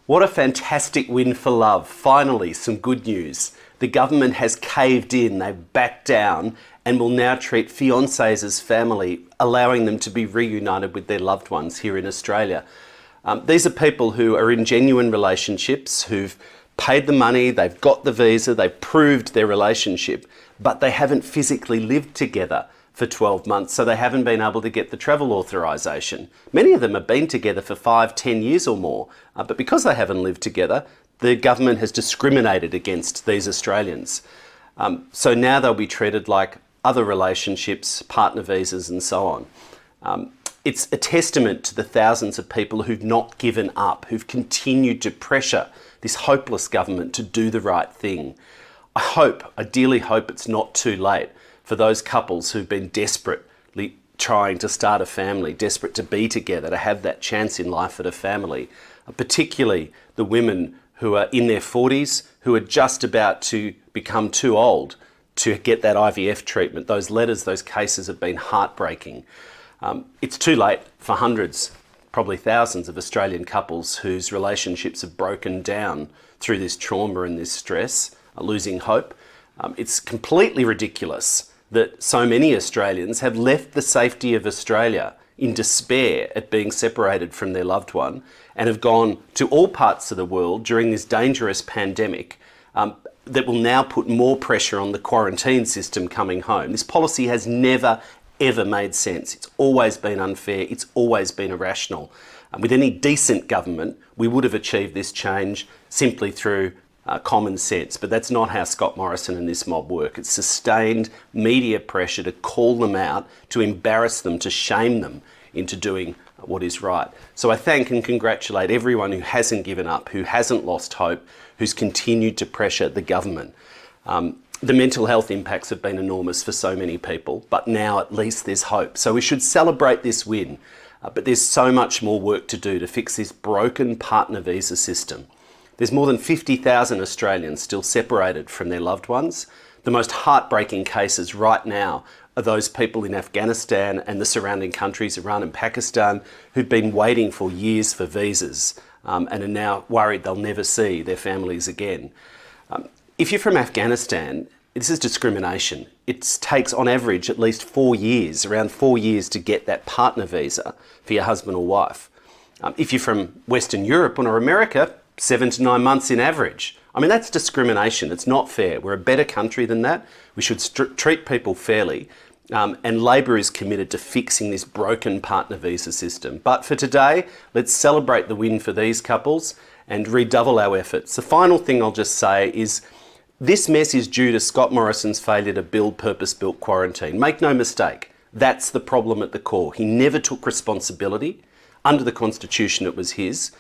What a fantastic win for love. Finally, some good news. The government has caved in, they've backed down, and will now treat fiancés as family, allowing them to be reunited with their loved ones here in Australia. These are people who are in genuine relationships, who've paid the money, they've got the visa, they've proved their relationship, but they haven't physically lived together for 12 months, so they haven't been able to get the travel authorisation. Many of them have been together for 5, 10 years or more, but because they haven't lived together, the government has discriminated against these Australians. So now they'll be treated like other relationships, partner visas and so on. It's a testament to the thousands of people who've not given up, who've continued to pressure this hopeless government to do the right thing. I dearly hope it's not too late for those couples who've been desperately trying to start a family, desperate to be together, to have that chance in life at a family, particularly the women who are in their 40s, who are just about to become too old to get that IVF treatment. Those letters, those cases have been heartbreaking. It's too late for hundreds, probably thousands of Australian couples whose relationships have broken down through this trauma and this stress, losing hope. It's completely ridiculous that so many Australians have left the safety of Australia in despair at being separated from their loved one and have gone to all parts of the world during this dangerous pandemic that will now put more pressure on the quarantine system coming home. This policy has never, ever made sense. It's always been unfair. It's always been irrational. With any decent government, we would have achieved this change simply through common sense, but that's not how Scott Morrison and this mob work. It's sustained media pressure to call them out, to embarrass them, to shame them into doing what is right. So I thank and congratulate everyone who hasn't given up, who hasn't lost hope, who's continued to pressure the government. The mental health impacts have been enormous for so many people, but now at least there's hope. So we should celebrate this win, but there's so much more work to do to fix this broken partner visa system. There's more than 50,000 Australians still separated from their loved ones. The most heartbreaking cases right now are those people in Afghanistan and the surrounding countries, Iran and Pakistan, who've been waiting for years for visas and are now worried they'll never see their families again. If you're from Afghanistan, this is discrimination. It takes on average at least 4 years, around 4 years, to get that partner visa for your husband or wife. If you're from Western Europe or America, 7 to 9 months in average. I mean, that's discrimination. It's not fair. We're a better country than that. We should treat people fairly. And Labor is committed to fixing this broken partner visa system. But for today, let's celebrate the win for these couples and redouble our efforts. The final thing I'll just say is this mess is due to Scott Morrison's failure to build purpose-built quarantine. Make no mistake, that's the problem at the core. He never took responsibility. Under the Constitution, it was his.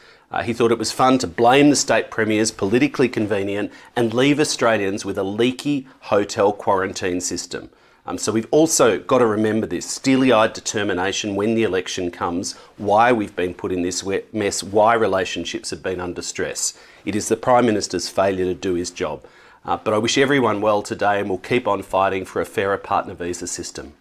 He thought it was fun to blame the state premiers, politically convenient, and leave Australians with a leaky hotel quarantine system. So we've also got to remember this steely-eyed determination when the election comes, why we've been put in this mess, why relationships have been under stress. It is the Prime Minister's failure to do his job. But I wish everyone well today, and we'll keep on fighting for a fairer partner visa system.